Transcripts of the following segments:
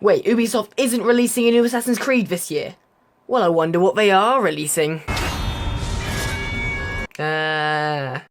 Wait, Ubisoft isn't releasing a new Assassin's Creed this year? Well, I wonder what they are releasing. Peggy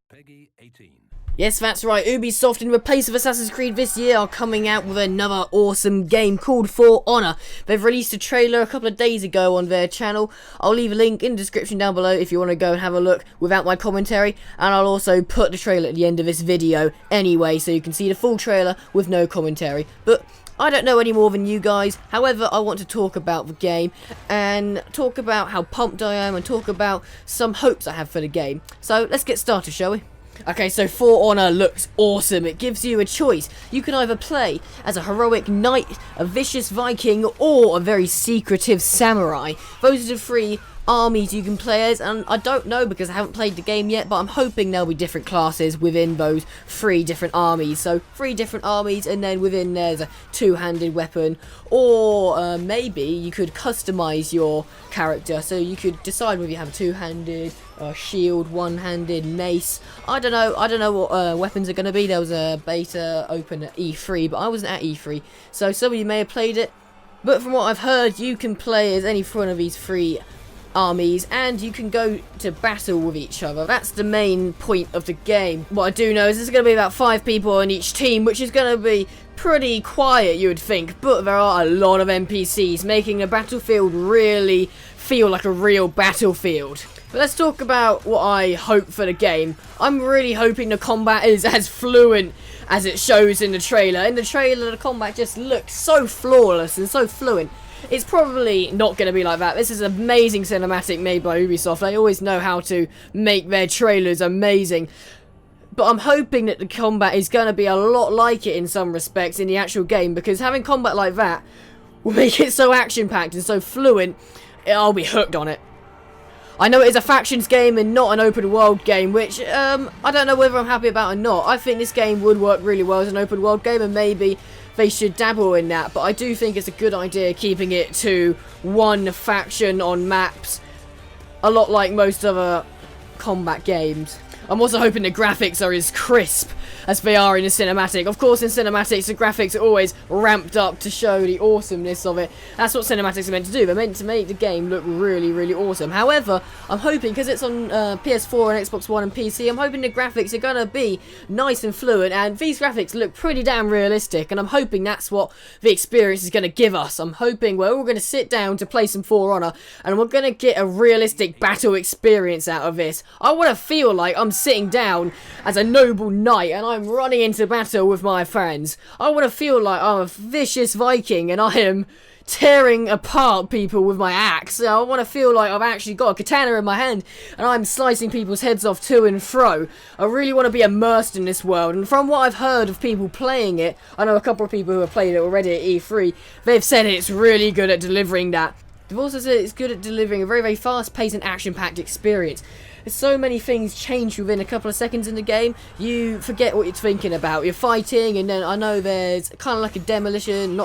18. Yes, that's right, Ubisoft in replace of Assassin's Creed this year are coming out with another awesome game called For Honor. They've released a trailer a couple of days ago on their channel. I'll leave a link in the description down below if you want to go and have a look without my commentary, and I'll also put the trailer at the end of this video anyway, so you can see the full trailer with no commentary. But I don't know any more than you guys. However, I want to talk about the game and talk about how pumped I am and talk about some hopes I have for the game. So let's get started, shall we? Okay, so For Honor looks awesome. It gives you a choice. You can either play as a heroic knight, a vicious Viking, or a very secretive samurai. Those are the three armies you can play as, and I don't know because I haven't played the game yet, but I'm hoping there'll be different classes within those three different armies. So 3 different armies, and then within there's a 2-handed weapon, or maybe you could customize your character, so you could decide whether you have a 2-handed shield, 1-handed, mace. I don't know what weapons are going to be. There was a beta open at E3, but I wasn't at E3, so some of you may have played it. But from what I've heard, you can play as any one of these 3 armies, and you can go to battle with each other. That's the main point of the game. What I do know is there's going to be about 5 people on each team, which is going to be pretty quiet, you would think, but there are a lot of NPCs, making the battlefield really feel like a real battlefield. But let's talk about what I hope for the game. I'm really hoping the combat is as fluent as it shows in the trailer. In the trailer, the combat just looks so flawless and so fluent. It's probably not going to be like that. This is an amazing cinematic made by Ubisoft. They always know how to make their trailers amazing. But I'm hoping that the combat is going to be a lot like it in some respects in the actual game, because having combat like that will make it so action-packed and so fluent, I'll be hooked on it. I know it is a factions game and not an open world game, which I don't know whether I'm happy about or not. I think this game would work really well as an open world game, and maybe they should dabble in that, but I do think it's a good idea keeping it to one faction on maps, a lot like most other combat games. I'm also hoping the graphics are as crisp as they are in the cinematic. Of course, in cinematics, the graphics are always ramped up to show the awesomeness of it. That's what cinematics are meant to do. They're meant to make the game look really, really awesome. However, I'm hoping, because it's on PS4 and Xbox One and PC, I'm hoping the graphics are going to be nice and fluent, and these graphics look pretty damn realistic, and I'm hoping that's what the experience is going to give us. I'm hoping we're all going to sit down to play some For Honor, and we're going to get a realistic battle experience out of this. I want to feel like I'm sitting down as a noble knight and I'm running into battle with my friends. I want to feel like I'm a vicious Viking and I am tearing apart people with my axe. I want to feel like I've actually got a katana in my hand and I'm slicing people's heads off to and fro. I really want to be immersed in this world, and from what I've heard of people playing it, I know a couple of people who have played it already at E3, they've said it's really good at delivering that. They've also said it's good at delivering a very, very fast-paced and action-packed experience. There's so many things change within a couple of seconds in the game, you forget what you're thinking about. You're fighting, and then I know there's kind of like a domination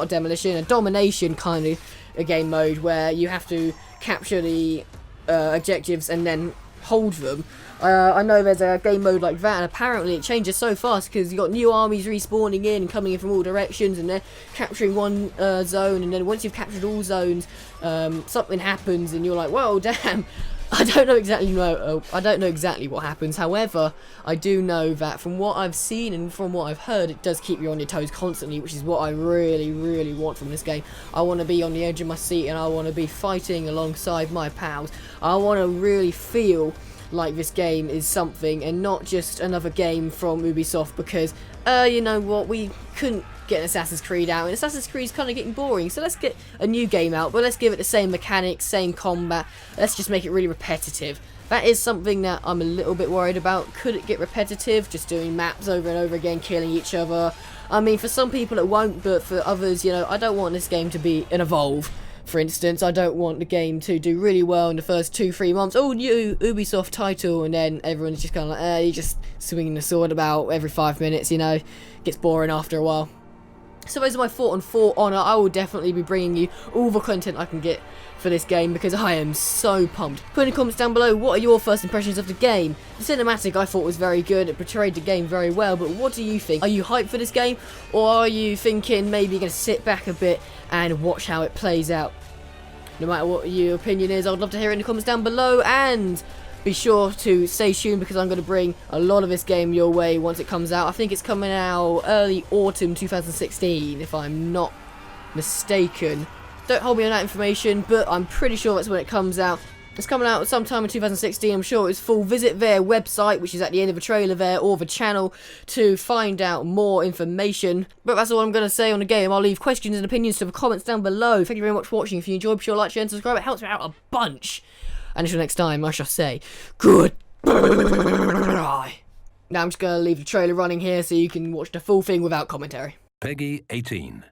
kind of a game mode where you have to capture the objectives and then hold them. I know there's a game mode like that, and apparently it changes so fast because you've got new armies respawning in and coming in from all directions, and they're capturing one zone, and then once you've captured all zones, something happens and you're like, whoa, damn. I don't know exactly what happens. However, I do know that from what I've seen and from what I've heard, it does keep you on your toes constantly, which is what I really, really want from this game. I want to be on the edge of my seat and I want to be fighting alongside my pals. I want to really feel like this game is something and not just another game from Ubisoft, because you know what, we couldn't get an Assassin's Creed out, and Assassin's Creed's kind of getting boring, so let's get a new game out, but let's give it the same mechanics, same combat, let's just make it really repetitive. That is something that I'm a little bit worried about. Could it get repetitive, just doing maps over and over again, killing each other? I mean, for some people it won't, but for others, you know, I don't want this game to be an Evolve. For instance, I don't want the game to do really well in the first 2-3 months. Oh, new Ubisoft title, and then everyone's just kind of like, you're just swinging the sword about every 5 minutes, you know. Gets boring after a while. So those are my thoughts on For Honor. I will definitely be bringing you all the content I can get for this game because I am so pumped. Put in the comments down below, what are your first impressions of the game? The cinematic I thought was very good, it portrayed the game very well, but what do you think? Are you hyped for this game, or are you thinking maybe you're going to sit back a bit and watch how it plays out. No matter what your opinion is, I would love to hear it in the comments down below, and be sure to stay tuned because I'm going to bring a lot of this game your way once it comes out. I think it's coming out early autumn 2016, if I'm not mistaken. Don't hold me on that information, but I'm pretty sure that's when it comes out. It's coming out sometime in 2016, I'm sure it's full. Visit their website, which is at the end of the trailer there, or the channel, to find out more information. But that's all I'm going to say on the game. I'll leave questions and opinions to the comments down below. Thank you very much for watching. If you enjoyed, be sure to like, share, and subscribe. It helps me out a bunch. And until next time, I shall say, goodbye. Now I'm just going to leave the trailer running here so you can watch the full thing without commentary. Peggy 18.